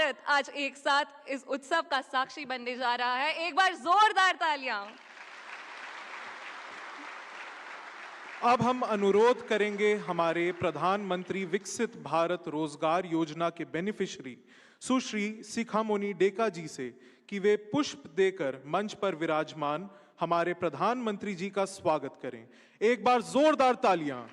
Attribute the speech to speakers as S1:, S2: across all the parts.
S1: भारत आज एक साथ इस उत्सव का साक्षी बनने जा रहा है। एक बार जोरदार तालियां।
S2: अब हम अनुरोध करेंगे हमारे प्रधानमंत्री विकसित भारत रोजगार योजना के बेनिफिशियरी सुश्री शिखामणि डेका जी से कि वे पुष्प देकर मंच पर विराजमान हमारे प्रधानमंत्री जी का स्वागत करें। एक बार जोरदार तालियां।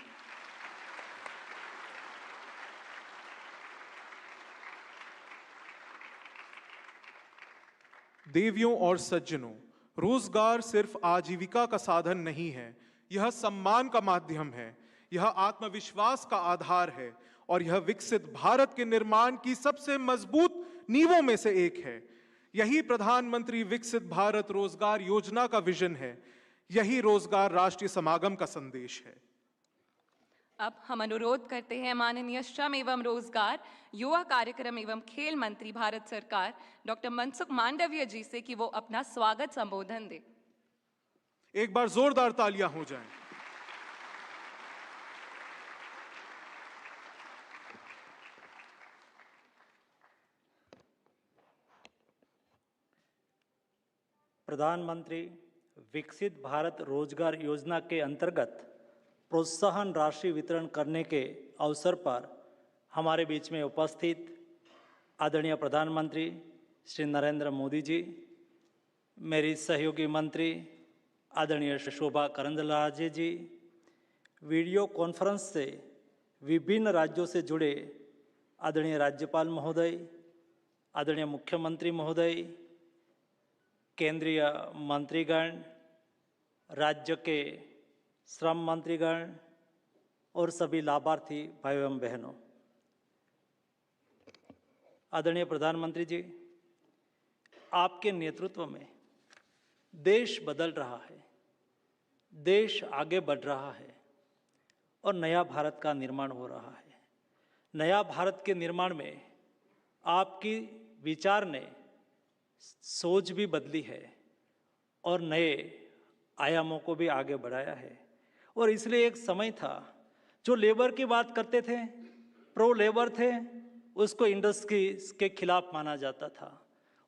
S2: देवियों और सज्जनों, रोजगार सिर्फ आजीविका का साधन नहीं है, यह सम्मान का माध्यम है, यह आत्मविश्वास का आधार है और यह विकसित भारत के निर्माण की सबसे मजबूत नींवों में से एक है। यही प्रधानमंत्री विकसित भारत रोजगार योजना का विजन है, यही रोजगार राष्ट्रीय समागम का संदेश है।
S1: अब हम अनुरोध करते हैं माननीय श्रम एवं रोजगार, युवा कार्यक्रम एवं खेल मंत्री भारत सरकार डॉक्टर मनसुख मांडविया जी से कि वो अपना स्वागत संबोधन दे।
S2: एक बार जोरदार तालियां हो जाएं।
S3: प्रधानमंत्री विकसित भारत रोजगार योजना के अंतर्गत प्रोत्साहन राशि वितरण करने के अवसर पर हमारे बीच में उपस्थित आदरणीय प्रधानमंत्री श्री नरेंद्र मोदी जी, मेरी सहयोगी मंत्री आदरणीय शोभा करंदलाजे जी, वीडियो कॉन्फ्रेंस से विभिन्न राज्यों से जुड़े आदरणीय राज्यपाल महोदय, आदरणीय मुख्यमंत्री महोदय, केंद्रीय मंत्रीगण, राज्य के श्रम मंत्रीगण और सभी लाभार्थी भाई एवं बहनों, आदरणीय प्रधानमंत्री जी, आपके नेतृत्व में देश बदल रहा है, देश आगे बढ़ रहा है और नया भारत का निर्माण हो रहा है। नया भारत के निर्माण में आपकी विचार ने सोच भी बदली है और नए आयामों को भी आगे बढ़ाया है। और इसलिए एक समय था जो लेबर की बात करते थे, प्रो लेबर थे, उसको इंडस्ट्रीज के खिलाफ माना जाता था,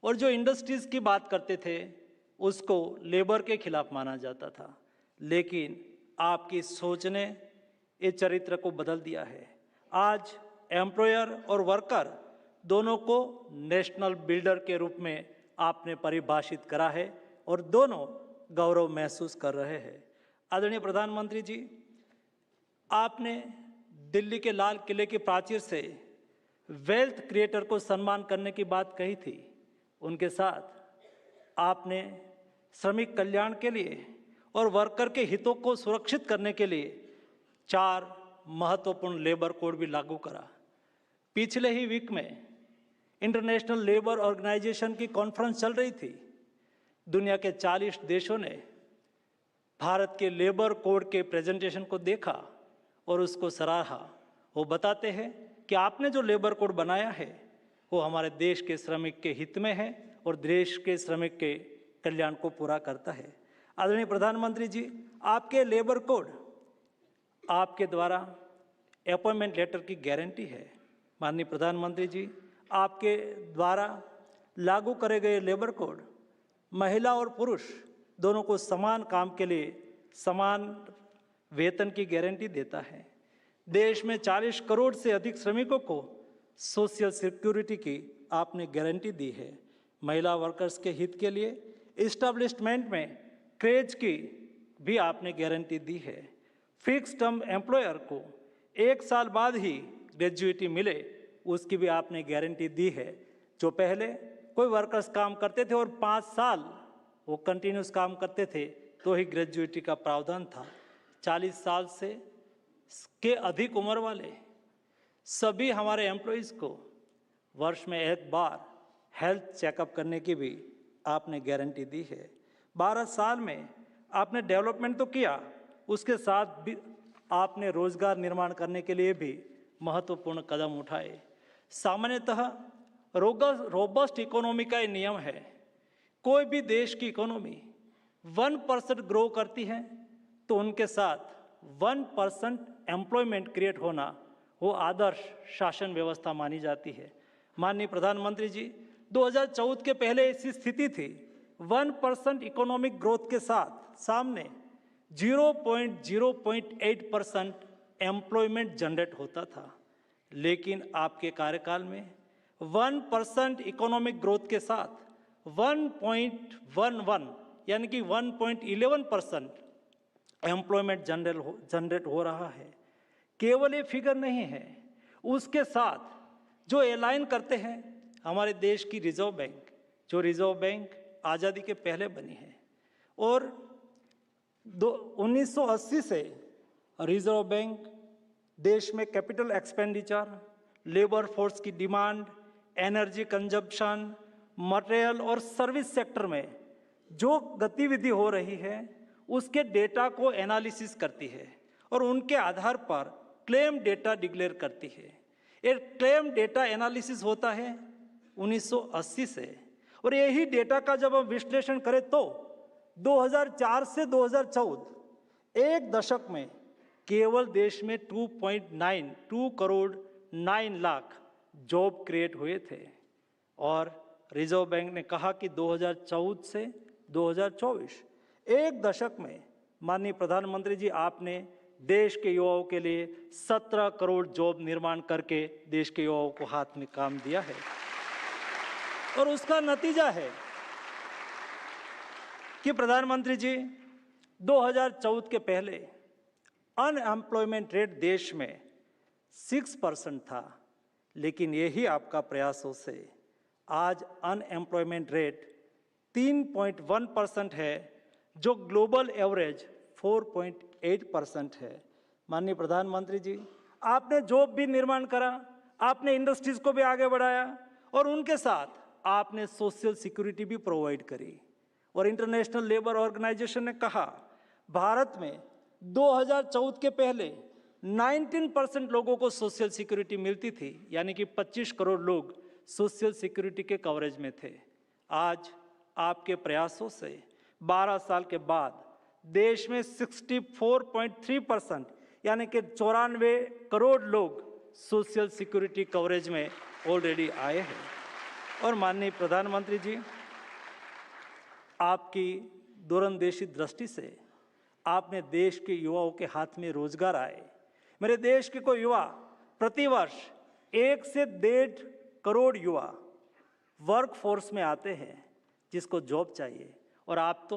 S3: और जो इंडस्ट्रीज की बात करते थे उसको लेबर के खिलाफ माना जाता था। लेकिन आपकी सोच ने ये चरित्र को बदल दिया है। आज एम्प्लॉयर और वर्कर दोनों को नेशनल बिल्डर के रूप में आपने परिभाषित करा है और दोनों गौरव महसूस कर रहे हैं। आदरणीय प्रधानमंत्री जी, आपने दिल्ली के लाल किले की प्राचीर से वेल्थ क्रिएटर को सम्मान करने की बात कही थी। उनके साथ आपने श्रमिक कल्याण के लिए और वर्कर के हितों को सुरक्षित करने के लिए 4 महत्वपूर्ण लेबर कोड भी लागू करा। पिछले ही वीक में इंटरनेशनल लेबर ऑर्गेनाइजेशन की कॉन्फ्रेंस चल रही थी। दुनिया के 40 देशों ने भारत के लेबर कोड के प्रेजेंटेशन को देखा और उसको सराहा। वो बताते हैं कि आपने जो लेबर कोड बनाया है वो हमारे देश के श्रमिक के हित में है और देश के श्रमिक के कल्याण को पूरा करता है। आदरणीय प्रधानमंत्री जी, आपके लेबर कोड आपके द्वारा अपॉइंटमेंट लेटर की गारंटी है। माननीय प्रधानमंत्री जी, आपके द्वारा लागू करे गए लेबर कोड महिला और पुरुष दोनों को समान काम के लिए समान वेतन की गारंटी देता है। देश में 40 करोड़ से अधिक श्रमिकों को सोशल सिक्योरिटी की आपने गारंटी दी है। महिला वर्कर्स के हित के लिए इस्टेब्लिशमेंट में क्रेज की भी आपने गारंटी दी है। फिक्स टर्म एम्प्लॉयर को 1 साल बाद ही ग्रेजुएटी मिले, उसकी भी आपने गारंटी दी है। जो पहले कोई वर्कर्स काम करते थे और 5 साल वो कंटिन्यूस काम करते थे तो ही ग्रेजुएटी का प्रावधान था। 40 साल से के अधिक उम्र वाले सभी हमारे एम्प्लॉइज़ को वर्ष में 1 बार हेल्थ चेकअप करने की भी आपने गारंटी दी है। 12 साल में आपने डेवलपमेंट तो किया, उसके साथ भी आपने रोजगार निर्माण करने के लिए भी महत्वपूर्ण कदम उठाए। सामान्यतः रोबस्ट इकोनॉमी का ये नियम है, कोई भी देश की इकोनॉमी 1% ग्रो करती है तो उनके साथ 1% एम्प्लॉयमेंट क्रिएट होना वो आदर्श शासन व्यवस्था मानी जाती है। माननीय प्रधानमंत्री जी, 2014 के पहले ऐसी स्थिति थी, 1% इकोनॉमिक ग्रोथ के साथ सामने 0.8% एम्प्लॉयमेंट जनरेट होता था। लेकिन आपके कार्यकाल में 1% इकोनॉमिक ग्रोथ के साथ 1.11 यानी कि 1.11% एम्प्लॉयमेंट जनरेट हो रहा है। केवल ये फिगर नहीं है, उसके साथ जो एलाइन करते हैं हमारे देश की रिजर्व बैंक, जो रिजर्व बैंक आज़ादी के पहले बनी है और 1980 से रिजर्व बैंक देश में कैपिटल एक्सपेंडिचर, लेबर फोर्स की डिमांड, एनर्जी कंजप्शन, मटेरियल और सर्विस सेक्टर में जो गतिविधि हो रही है उसके डेटा को एनालिसिस करती है और उनके आधार पर क्लेम डेटा डिक्लेयर करती है। ये क्लेम डेटा एनालिसिस होता है 1980 से, और यही डेटा का जब हम विश्लेषण करें तो 2004 से 2014 एक दशक में केवल देश में 2 करोड़ 9 लाख जॉब क्रिएट हुए थे। और रिजर्व बैंक ने कहा कि 2014 से 2024 एक दशक में माननीय प्रधानमंत्री जी आपने देश के युवाओं के लिए 17 करोड़ जॉब निर्माण करके देश के युवाओं को हाथ में काम दिया है। और उसका नतीजा है कि प्रधानमंत्री जी 2014 के पहले अनएम्प्लॉयमेंट रेट देश में 6% था, लेकिन यही आपका प्रयासों से आज अनएम्प्लॉयमेंट रेट 3.1% है, जो ग्लोबल एवरेज 4.8% है। माननीय प्रधानमंत्री जी, आपने जॉब भी निर्माण करा, आपने इंडस्ट्रीज को भी आगे बढ़ाया और उनके साथ आपने सोशल सिक्योरिटी भी प्रोवाइड करी। और इंटरनेशनल लेबर ऑर्गेनाइजेशन ने कहा भारत में 2014 के पहले 19% लोगों को सोशल सिक्योरिटी मिलती थी, यानी कि 25 करोड़ लोग सोशल सिक्योरिटी के कवरेज में थे। आज आपके प्रयासों से 12 साल के बाद देश में 64.3% यानी कि 94 करोड़ लोग सोशल सिक्योरिटी कवरेज में ऑलरेडी आए हैं। और माननीय प्रधानमंत्री जी, आपकी दूरंदेशी दृष्टि से आपने देश के युवाओं के हाथ में रोजगार आए। मेरे देश के कोई युवा प्रतिवर्ष 1 से 1.5 करोड़ युवा वर्क फोर्स में आते हैं जिसको जॉब चाहिए, और आप तो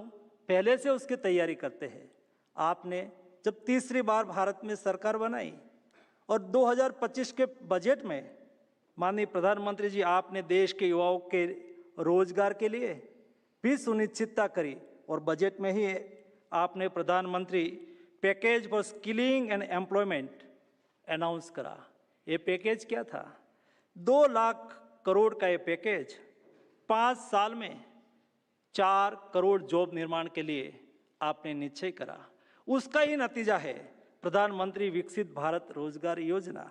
S3: पहले से उसकी तैयारी करते हैं। आपने जब तीसरी बार भारत में सरकार बनाई और 2025 के बजट में माननीय प्रधानमंत्री जी आपने देश के युवाओं के रोजगार के लिए भी सुनिश्चितता करी और बजट में ही आपने प्रधानमंत्री package for skilling and employment announce करा। ये पैकेज क्या था? 2 लाख करोड़ का ये पैकेज 5 साल में 4 करोड़ जॉब निर्माण के लिए आपने निश्चय करा। उसका ही नतीजा है प्रधानमंत्री विकसित भारत रोजगार योजना।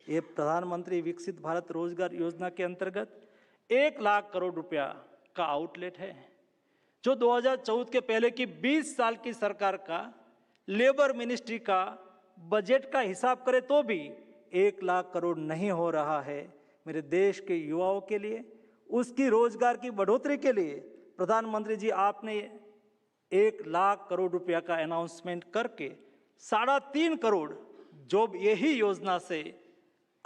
S3: ये प्रधानमंत्री विकसित भारत रोजगार योजना के अंतर्गत 1 लाख करोड़ रुपया का आउटलेट है, जो 2014 के पहले की 20 साल की सरकार का लेबर मिनिस्ट्री का बजट का हिसाब करें तो भी 1 लाख करोड़ नहीं हो रहा है। मेरे देश के युवाओं के लिए, उसकी रोजगार की बढ़ोतरी के लिए प्रधानमंत्री जी आपने 1 लाख करोड़ रुपया का अनाउंसमेंट करके 3.5 करोड़ जॉब यही योजना से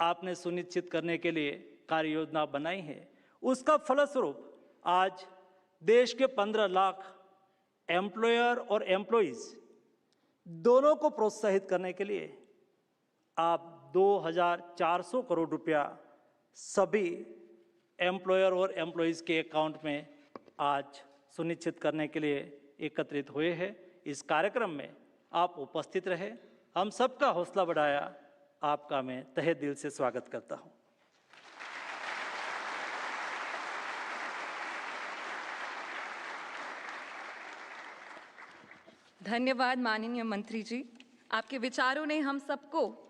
S3: आपने सुनिश्चित करने के लिए कार्य योजना बनाई है। उसका फलस्वरूप आज देश के 15 लाख एम्प्लॉयर और एम्प्लॉइज दोनों को प्रोत्साहित करने के लिए आप 2,400 करोड़ रुपया सभी एम्प्लॉयर और एम्प्लॉइज के अकाउंट में आज सुनिश्चित करने के लिए एकत्रित हुए हैं। इस कार्यक्रम में आप उपस्थित रहे, हम सबका हौसला बढ़ाया, आपका मैं तहे दिल से स्वागत करता हूं।
S1: धन्यवाद माननीय मंत्री जी, आपके विचारों ने हम सबको